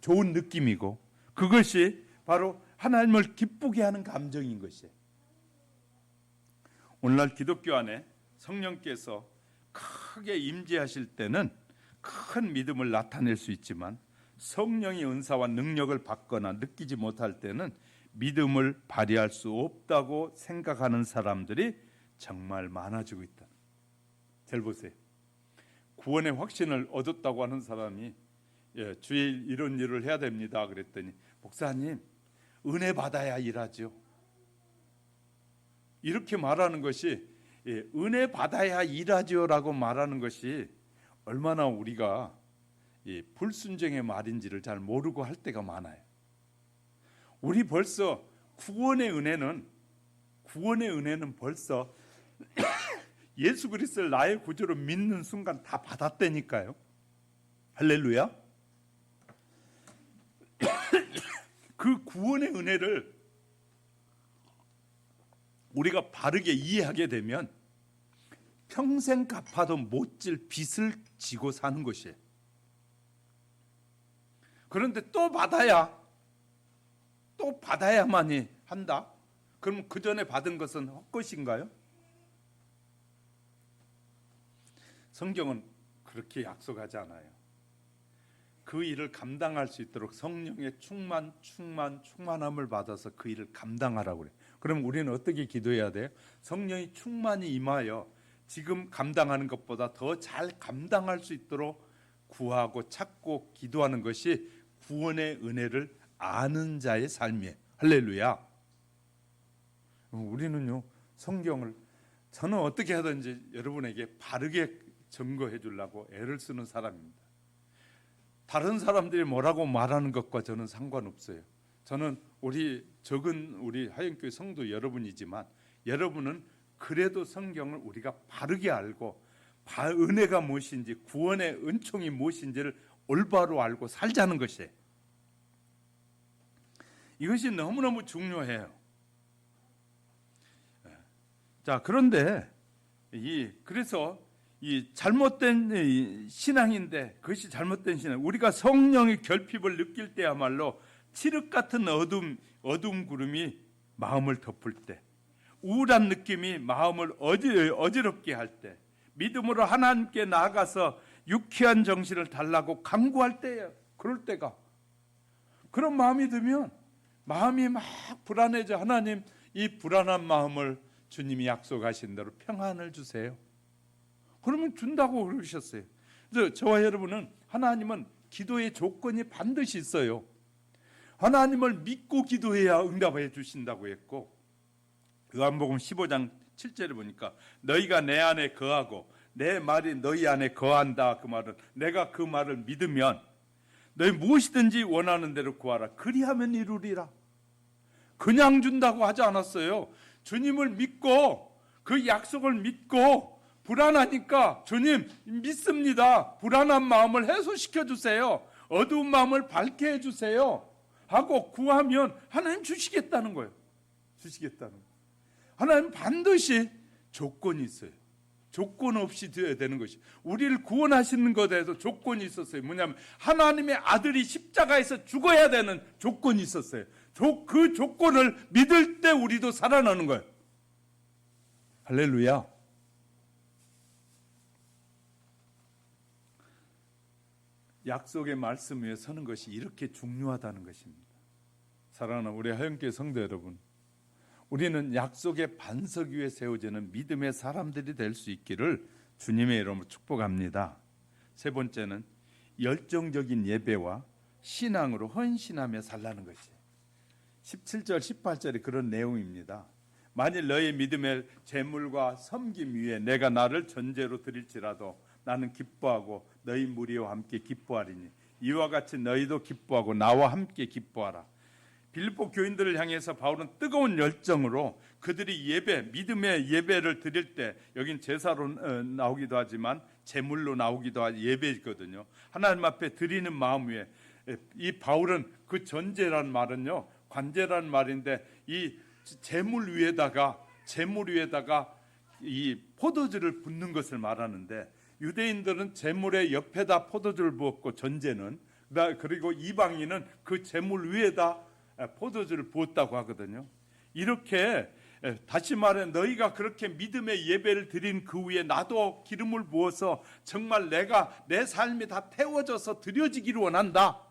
좋은 느낌이고, 그것이 바로 하나님을 기쁘게 하는 감정인 것이에요. 오늘날 기독교 안에 성령께서 크게 임재하실 때는 큰 믿음을 나타낼 수 있지만 성령의 은사와 능력을 받거나 느끼지 못할 때는 믿음을 발휘할 수 없다고 생각하는 사람들이 정말 많아지고 있다. 잘 보세요. 구원의 확신을 얻었다고 하는 사람이 주일 이런 일을 해야 됩니다 그랬더니 목사님 은혜 받아야 일하죠. 이렇게 말하는 것이 은혜 받아야 일하죠라고 말하는 것이 얼마나 우리가 불순종의 말인지를 잘 모르고 할 때가 많아요. 우리 벌써 구원의 은혜는 벌써 예수 그리스도를 나의 구주로 믿는 순간 다 받았다니까요. 할렐루야. 그 구원의 은혜를 우리가 바르게 이해하게 되면 평생 갚아도 못 질 빚을 지고 사는 것이에요. 그런데 또 받아야만이 한다? 그럼 그 전에 받은 것은 헛것인가요? 성경은 그렇게 약속하지 않아요. 그 일을 감당할 수 있도록 성령의 충만함을 받아서 그 일을 감당하라고 그래요. 그럼 우리는 어떻게 기도해야 돼요? 성령이 충만히 임하여 지금 감당하는 것보다 더 잘 감당할 수 있도록 구하고 찾고 기도하는 것이 구원의 은혜를 아는 자의 삶이에요. 할렐루야. 우리는요 성경을 저는 어떻게 하든지 여러분에게 바르게 증거해 주려고 애를 쓰는 사람입니다. 다른 사람들이 뭐라고 말하는 것과 저는 상관없어요. 저는 적은 우리 하영교회 성도 여러분이지만 여러분은 그래도 성경을 우리가 바르게 알고 은혜가 무엇인지 구원의 은총이 무엇인지를 올바로 알고 살자는 것이에요. 이것이 너무너무 중요해요. 자, 그런데 그래서 이 잘못된 신앙인데 그것이 잘못된 신앙. 우리가 성령의 결핍을 느낄 때야말로 칠흑 같은 어둠 구름이 마음을 덮을 때, 우울한 느낌이 마음을 어지럽게 할 때, 믿음으로 하나님께 나아가서 유쾌한 정신을 달라고 간구할 때예요. 그럴 때가. 그런 마음이 들면 마음이 막 불안해져. 하나님, 이 불안한 마음을 주님이 약속하신 대로 평안을 주세요. 그러면 준다고 그러셨어요. 그래서 저와 여러분은 하나님은 기도의 조건이 반드시 있어요. 하나님을 믿고 기도해야 응답해 주신다고 했고, 요한복음 15장 7절에 보니까 너희가 내 안에 거하고 내 말이 너희 안에 거한다. 그 말은 내가 그 말을 믿으면 너희 무엇이든지 원하는 대로 구하라. 그리하면 이루리라. 그냥 준다고 하지 않았어요. 주님을 믿고 그 약속을 믿고 불안하니까 주님 믿습니다. 불안한 마음을 해소시켜 주세요. 어두운 마음을 밝게 해주세요. 하고 구하면 하나님 주시겠다는 거예요. 주시겠다는 거예요. 하나님 반드시 조건이 있어요. 조건 없이 되어야 되는 것이. 우리를 구원하시는 것에 대해서 조건이 있었어요. 뭐냐면 하나님의 아들이 십자가에서 죽어야 되는 조건이 있었어요. 그 조건을 믿을 때 우리도 살아나는 거예요. 할렐루야. 약속의 말씀 위에 서는 것이 이렇게 중요하다는 것입니다. 사랑하는 우리 하영교회 성도 여러분, 우리는 약속의 반석 위에 세워지는 믿음의 사람들이 될 수 있기를 주님의 이름으로 축복합니다. 세 번째는 열정적인 예배와 신앙으로 헌신하며 살라는 것이에요. 17절 18절이 그런 내용입니다. 만일 너의 믿음의 재물과 섬김 위에 내가 나를 전제로 드릴지라도 나는 기뻐하고 너희 무리와 함께 기뻐하리니 이와 같이 너희도 기뻐하고 나와 함께 기뻐하라. 빌립보 교인들을 향해서 바울은 뜨거운 열정으로 그들이 믿음의 예배를 드릴 때, 여긴 제사로 나오기도 하지만 제물로 나오기도 한 예배거든요. 하나님 앞에 드리는 마음 위에, 이 바울은 그 전제란 말은요, 관제란 말인데 이 제물 위에다가 이 포도주를 붓는 것을 말하는데, 유대인들은 제물의 옆에다 포도주를 부었고 전제는, 그리고 이방인은 그 제물 위에다 포도주를 부었다고 하거든요. 이렇게 다시 말해 너희가 그렇게 믿음의 예배를 드린 그 후에 나도 기름을 부어서 정말 내 삶이 다 태워져서 드려지기를 원한다.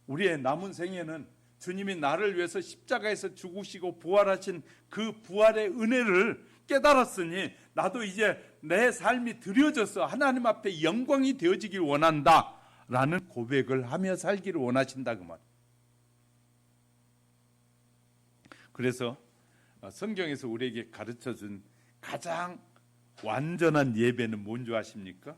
우리의 남은 생에는 주님이 나를 위해서 십자가에서 죽으시고 부활하신 그 부활의 은혜를 깨달았으니 나도 이제 내 삶이 드려져서 하나님 앞에 영광이 되어지길 원한다 라는 고백을 하며 살기를 원하신다 그 말. 그래서 성경에서 우리에게 가르쳐준 가장 완전한 예배는 뭔지 아십니까?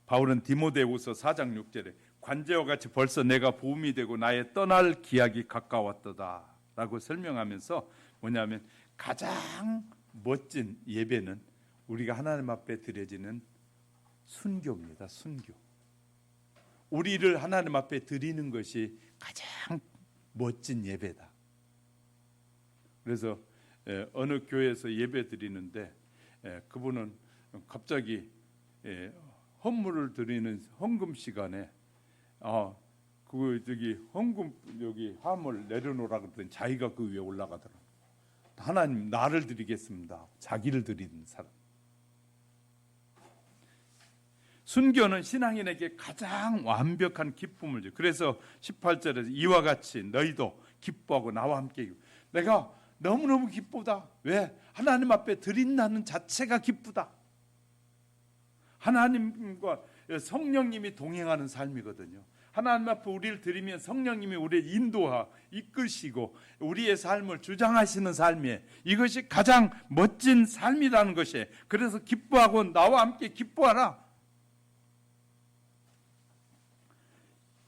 바울은 디모데후서 4장 6절에 관제와 같이 벌써 내가 부음이 되고 나의 떠날 기약이 가까웠도다 라고 설명하면서 뭐냐면 가장 멋진 예배는 우리가 하나님 앞에 드려지는 순교입니다. 순교. 우리를 하나님 앞에 드리는 것이 가장 멋진 예배다. 그래서 어느 교회에서 예배 드리는데 그분은 갑자기 헌물을 드리는 헌금 시간에 헌금 여기 화물 내려놓으라 그랬더니 자기가 그 위에 올라가더라. 하나님 나를 드리겠습니다. 자기를 드리는 사람. 순교는 신앙인에게 가장 완벽한 기쁨을 줘. 그래서 18절에서 이와 같이 너희도 기뻐하고 나와 함께. 내가 너무너무 기쁘다. 왜? 하나님 앞에 드린다는 자체가 기쁘다. 하나님과 성령님이 동행하는 삶이거든요. 하나님 앞에 우리를 드리면 성령님이 우리를 인도하 이끄시고 우리의 삶을 주장하시는 삶이에요. 이것이 가장 멋진 삶이라는 것이에요. 그래서 기뻐하고 나와 함께 기뻐하라.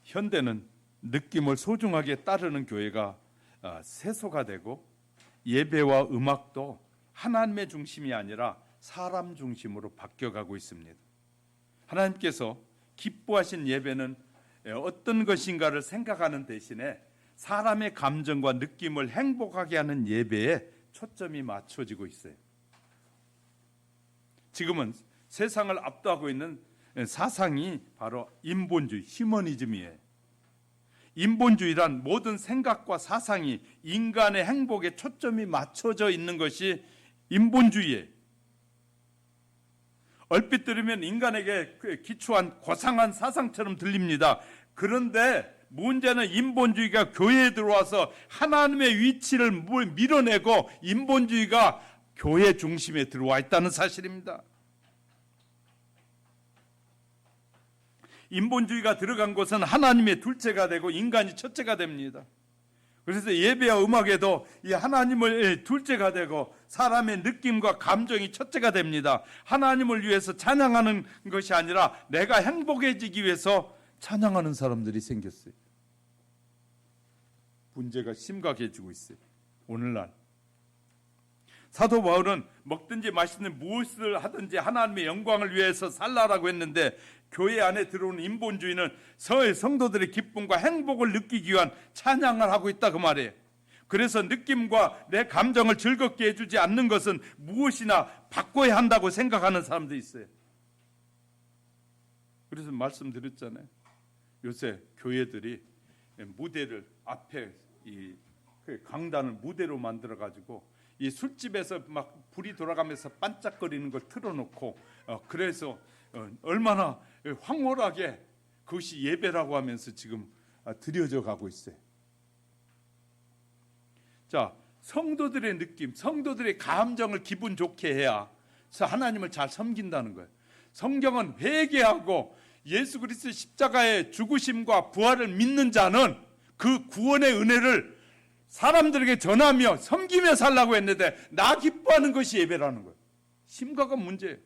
현대는 느낌을 소중하게 따르는 교회가 세소가 되고 예배와 음악도 하나님의 중심이 아니라 사람 중심으로 바뀌어가고 있습니다. 하나님께서 기뻐하신 예배는 어떤 것인가를 생각하는 대신에 사람의 감정과 느낌을 행복하게 하는 예배에 초점이 맞춰지고 있어요. 지금은 세상을 압도하고 있는 사상이 바로 인본주의, 휴머니즘이에요. 인본주의란 모든 생각과 사상이 인간의 행복에 초점이 맞춰져 있는 것이 인본주의예요. 얼핏 들으면 인간에게 기초한 고상한 사상처럼 들립니다. 그런데 문제는 인본주의가 교회에 들어와서 하나님의 위치를 밀어내고 인본주의가 교회 중심에 들어와 있다는 사실입니다. 인본주의가 들어간 곳은 하나님의 둘째가 되고 인간이 첫째가 됩니다. 그래서 예배와 음악에도 이 하나님을 둘째가 되고 사람의 느낌과 감정이 첫째가 됩니다. 하나님을 위해서 찬양하는 것이 아니라 내가 행복해지기 위해서 찬양하는 사람들이 생겼어요. 문제가 심각해지고 있어요. 오늘날 사도 바울은 먹든지 마시든 무엇을 하든지 하나님의 영광을 위해서 살라라고 했는데 교회 안에 들어오는 인본주의는 성도들의 기쁨과 행복을 느끼기 위한 찬양을 하고 있다 그 말이에요. 그래서 느낌과 내 감정을 즐겁게 해주지 않는 것은 무엇이나 바꿔야 한다고 생각하는 사람도 있어요. 그래서 말씀드렸잖아요. 요새 교회들이 무대를 앞에 이 강단을 무대로 만들어 가지고 이 술집에서 막 불이 돌아가면서 반짝거리는 걸 틀어놓고 그래서 얼마나 황홀하게 그것이 예배라고 하면서 지금 드려져 가고 있어요. 자, 성도들의 느낌, 성도들의 감정을 기분 좋게 해야 하나님을 잘 섬긴다는 거예요. 성경은 회개하고 예수 그리스도의 십자가의 죽으심과 부활을 믿는 자는 그 구원의 은혜를 사람들에게 전하며 섬기며 살라고 했는데 나 기뻐하는 것이 예배라는 거예요. 심각한 문제예요.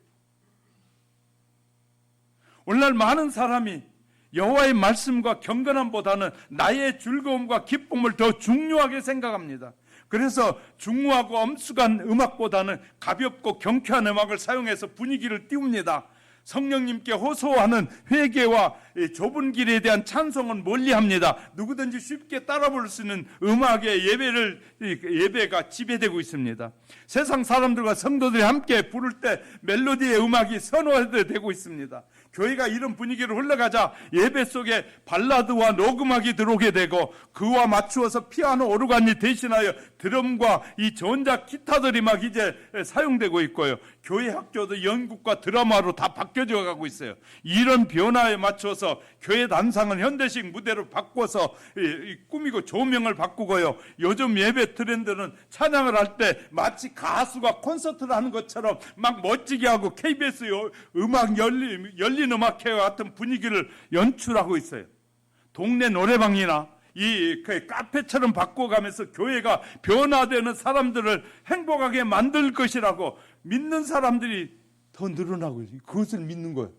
오늘날 많은 사람이 여호와의 말씀과 경건함보다는 나의 즐거움과 기쁨을 더 중요하게 생각합니다. 그래서 중후하고 엄숙한 음악보다는 가볍고 경쾌한 음악을 사용해서 분위기를 띄웁니다. 성령님께 호소하는 회개와 좁은 길에 대한 찬송은 멀리합니다. 누구든지 쉽게 따라 부를 수 있는 음악의 예배가 지배되고 있습니다. 세상 사람들과 성도들이 함께 부를 때 멜로디의 음악이 선호되고 있습니다. 교회가 이런 분위기로 흘러가자 예배 속에 발라드와 녹음악이 들어오게 되고 그와 맞추어서 피아노, 오르간이 대신하여 드럼과 이 전자 기타들이 막 이제 사용되고 있고요. 교회 학교도 연극과 드라마로 다 바뀌어져 가고 있어요. 이런 변화에 맞춰서 교회 단상을 현대식 무대로 바꿔서 꾸미고 조명을 바꾸고요. 요즘 예배 트렌드는 찬양을 할 때 마치 가수가 콘서트를 하는 것처럼 막 멋지게 하고 KBS 음악 열린 음악회 같은 분위기를 연출하고 있어요. 동네 노래방이나 이 카페처럼 바꿔가면서 교회가 변화되는 사람들을 행복하게 만들 것이라고 믿는 사람들이 더 늘어나고 있어요. 그것을 믿는 거예요.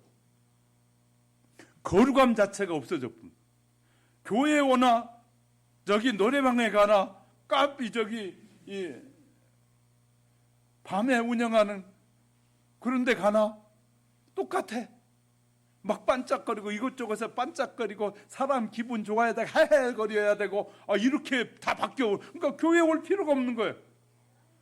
거룩함 자체가 없어졌군. 교회에 오나 저기 노래방에 가나 밤에 운영하는 그런 데 가나 똑같아. 막 반짝거리고 이것저것에 반짝거리고 사람 기분 좋아야 되고 헤헤거려야 되고 이렇게 다 바뀌어. 그러니까 교회에 올 필요가 없는 거예요.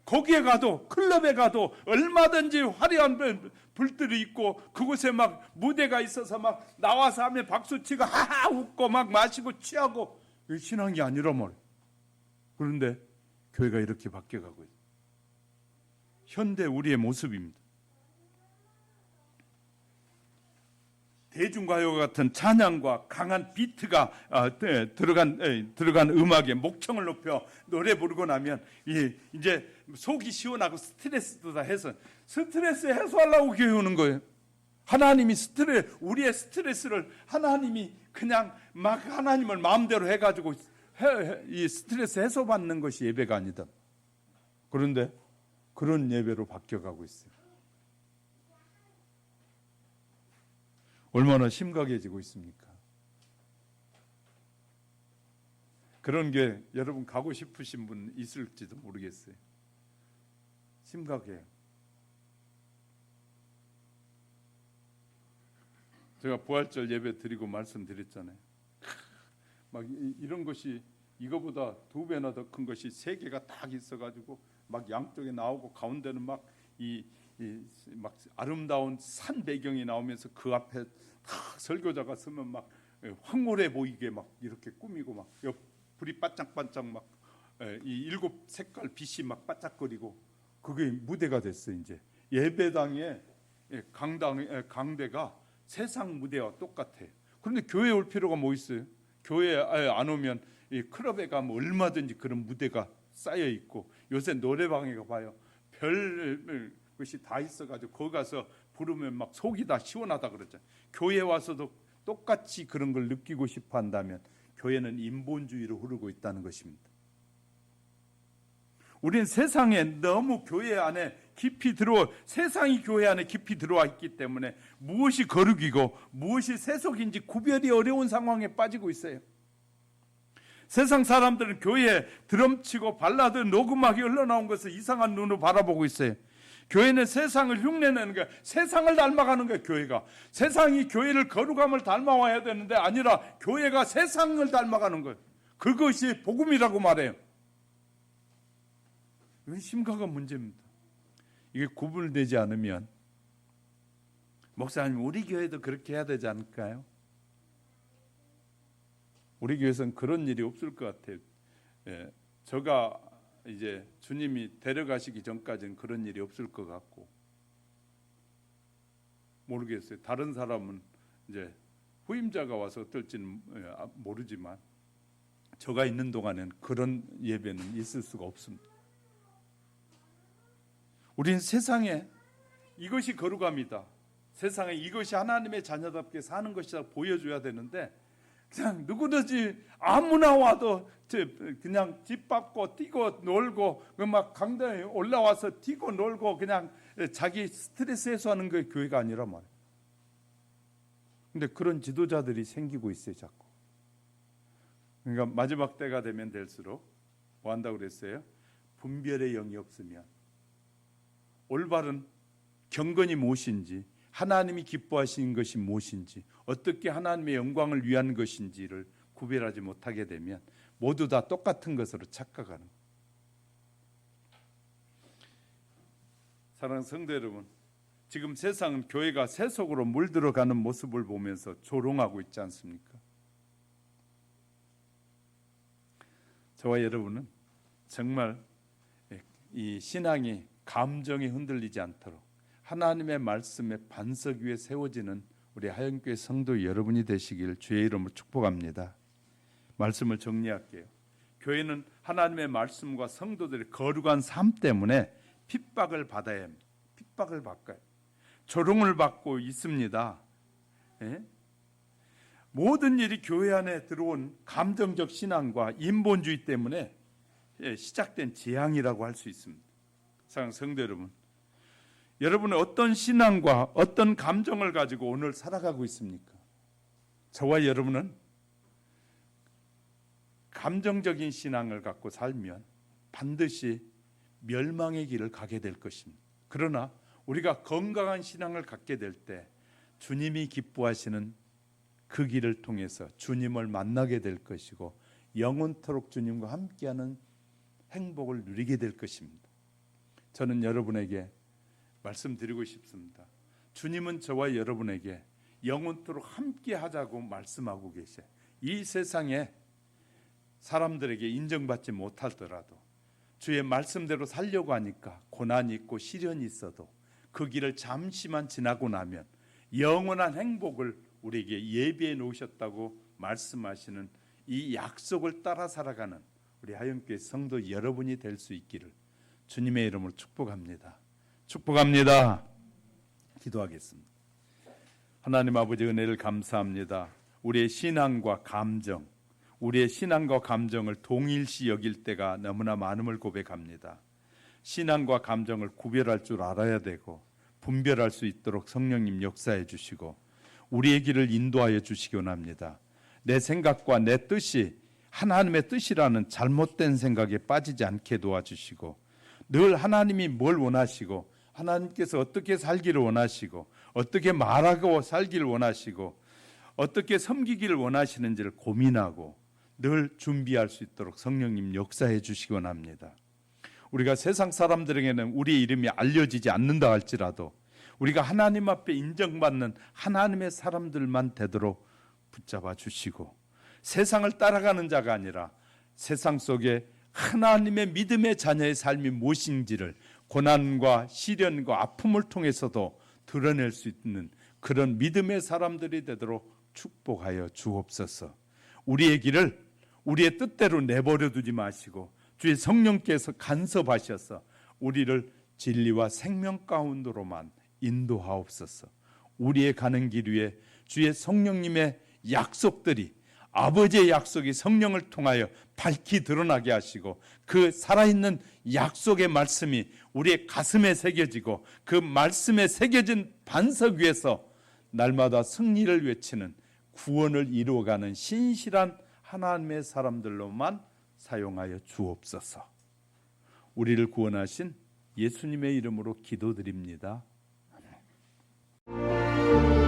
거기에 가도 클럽에 가도 얼마든지 화려한 불들이 있고 그곳에 막 무대가 있어서 막 나와서 하면 박수치고 하하 웃고 막 마시고 취하고 신앙이 아니라 말이에요. 그런데 교회가 이렇게 바뀌어가고 있어요. 현대 우리의 모습입니다. 대중가요 같은 찬양과 강한 비트가 들어간 음악에 목청을 높여 노래 부르고 나면 이제 속이 시원하고 스트레스도 다 해서 스트레스 해소하려고 교회 오는 거예요. 하나님이 우리의 스트레스를 하나님이 그냥 막 하나님을 마음대로 해가지고 이 스트레스 해소받는 것이 예배가 아니다. 그런데 그런 예배로 바뀌어가고 있어요. 얼마나 심각해지고 있습니까? 그런 게 여러분 가고 싶으신 분 있을지도 모르겠어요. 심각해요. 제가 부활절 예배 드리고 말씀드렸잖아요. 막 이런 것이 이거보다 2배나 더 큰 것이 3개가 딱 있어가지고 막 양쪽에 나오고 가운데는 막 막 아름다운 산 배경이 나오면서 그 앞에 탁 설교자가 서면 막 황홀해 보이게 막 이렇게 꾸미고 막 불이 반짝반짝 막 이 7색깔 빛이 막 반짝거리고 그게 무대가 됐어요. 이제 예배당의 강대가 세상 무대와 똑같아요. 그런데 교회에 올 필요가 뭐 있어요? 교회에 안 오면 이 클럽에 가면 얼마든지 그런 무대가 쌓여 있고 요새 노래방에 가봐요. 별 것이 다 있어가지고 거기 가서 부르면 막 속이 다 시원하다 그러잖아요. 교회 와서도 똑같이 그런 걸 느끼고 싶어 한다면 교회는 인본주의로 흐르고 있다는 것입니다. 우리는 세상에 너무 교회 안에 세상이 교회 안에 깊이 들어와 있기 때문에 무엇이 거룩이고 무엇이 세속인지 구별이 어려운 상황에 빠지고 있어요. 세상 사람들은 교회에 드럼치고 발라드 녹음악이 흘러나온 것을 이상한 눈으로 바라보고 있어요. 교회는 세상을 흉내내는 거야. 세상을 닮아가는 거야. 교회가 세상이 교회를 거룩함을 닮아와야 되는데 아니라 교회가 세상을 닮아가는 거예요. 그것이 복음이라고 말해요. 이건 심각한 문제입니다. 이게 구분되지 않으면 목사님 우리 교회도 그렇게 해야 되지 않을까요? 우리 교회에서는 그런 일이 없을 것 같아요. 제가 이제 주님이 데려가시기 전까지는 그런 일이 없을 것 같고 모르겠어요. 다른 사람은 이제 후임자가 와서 어떨지는 모르지만 제가 있는 동안은 그런 예배는 있을 수가 없습니다. 우리는 세상에 이것이 거룩함이다. 세상에 이것이 하나님의 자녀답게 사는 것이다 보여줘야 되는데 그냥 누구든지 아무나 와도 그냥 집 밟고 뛰고 놀고 막 강당에 올라와서 뛰고 놀고 그냥 자기 스트레스 해소하는 게 교회가 아니란 말이에요. 근데 그런 지도자들이 생기고 있어요. 자꾸. 그러니까 마지막 때가 되면 될수록 뭐 한다고 그랬어요? 분별의 영이 없으면 올바른 경건이 무엇인지 하나님이 기뻐하시는 것이 무엇인지, 어떻게 하나님의 영광을 위한 것인지를 구별하지 못하게 되면 모두 다 똑같은 것으로 착각하는 거예요. 사랑하는 성도 여러분, 지금 세상은 교회가 세속으로 물들어가는 모습을 보면서 조롱하고 있지 않습니까? 저와 여러분은 정말 이 신앙이 감정이 흔들리지 않도록 하나님의 말씀에 반석 위에 세워지는 우리 하영교회 성도 여러분이 되시길 주의 이름으로 축복합니다. 말씀을 정리할게요. 교회는 하나님의 말씀과 성도들의 거룩한 삶 때문에 핍박을 받아야 합니다. 핍박을 받아요. 조롱을 받고 있습니다. 예? 모든 일이 교회 안에 들어온 감정적 신앙과 인본주의 때문에 시작된 재앙이라고 할 수 있습니다. 사랑하는 성도 여러분, 여러분은 어떤 신앙과 어떤 감정을 가지고 오늘 살아가고 있습니까? 저와 여러분은 감정적인 신앙을 갖고 살면 반드시 멸망의 길을 가게 될 것입니다. 그러나 우리가 건강한 신앙을 갖게 될 때 주님이 기뻐하시는 그 길을 통해서 주님을 만나게 될 것이고 영원토록 주님과 함께하는 행복을 누리게 될 것입니다. 저는 여러분에게 말씀드리고 싶습니다. 주님은 저와 여러분에게 영원토록 함께하자고 말씀하고 계세요. 이 세상에 사람들에게 인정받지 못하더라도 주의 말씀대로 살려고 하니까 고난이 있고 시련이 있어도 그 길을 잠시만 지나고 나면 영원한 행복을 우리에게 예비해 놓으셨다고 말씀하시는 이 약속을 따라 살아가는 우리 하영교회 성도 여러분이 될 수 있기를 주님의 이름으로 축복합니다. 축복합니다. 기도하겠습니다. 하나님 아버지 은혜를 감사합니다. 우리의 신앙과 감정, 우리의 신앙과 감정을 동일시 여길 때가 너무나 많음을 고백합니다. 신앙과 감정을 구별할 줄 알아야 되고 분별할 수 있도록 성령님 역사해 주시고 우리의 길을 인도하여 주시기 원합니다. 내 생각과 내 뜻이 하나님의 뜻이라는 잘못된 생각에 빠지지 않게 도와주시고 늘 하나님이 뭘 원하시고 하나님께서 어떻게 살기를 원하시고 어떻게 말하고 살기를 원하시고 어떻게 섬기기를 원하시는지를 고민하고 늘 준비할 수 있도록 성령님 역사해 주시기 원합니다. 우리가 세상 사람들에게는 우리의 이름이 알려지지 않는다 할지라도 우리가 하나님 앞에 인정받는 하나님의 사람들만 되도록 붙잡아 주시고 세상을 따라가는 자가 아니라 세상 속에 하나님의 믿음의 자녀의 삶이 무엇인지를 고난과 시련과 아픔을 통해서도 드러낼 수 있는 그런 믿음의 사람들이 되도록 축복하여 주옵소서. 우리의 길을 우리의 뜻대로 내버려 두지 마시고 주의 성령께서 간섭하셔서 우리를 진리와 생명 가운데로만 인도하옵소서. 우리의 가는 길 위에 주의 성령님의 약속들이 아버지의 약속이 성령을 통하여 밝히 드러나게 하시고 그 살아있는 약속의 말씀이 우리의 가슴에 새겨지고 그 말씀에 새겨진 반석 위에서 날마다 승리를 외치는 구원을 이루어가는 신실한 하나님의 사람들로만 사용하여 주옵소서. 우리를 구원하신 예수님의 이름으로 기도드립니다. 아멘.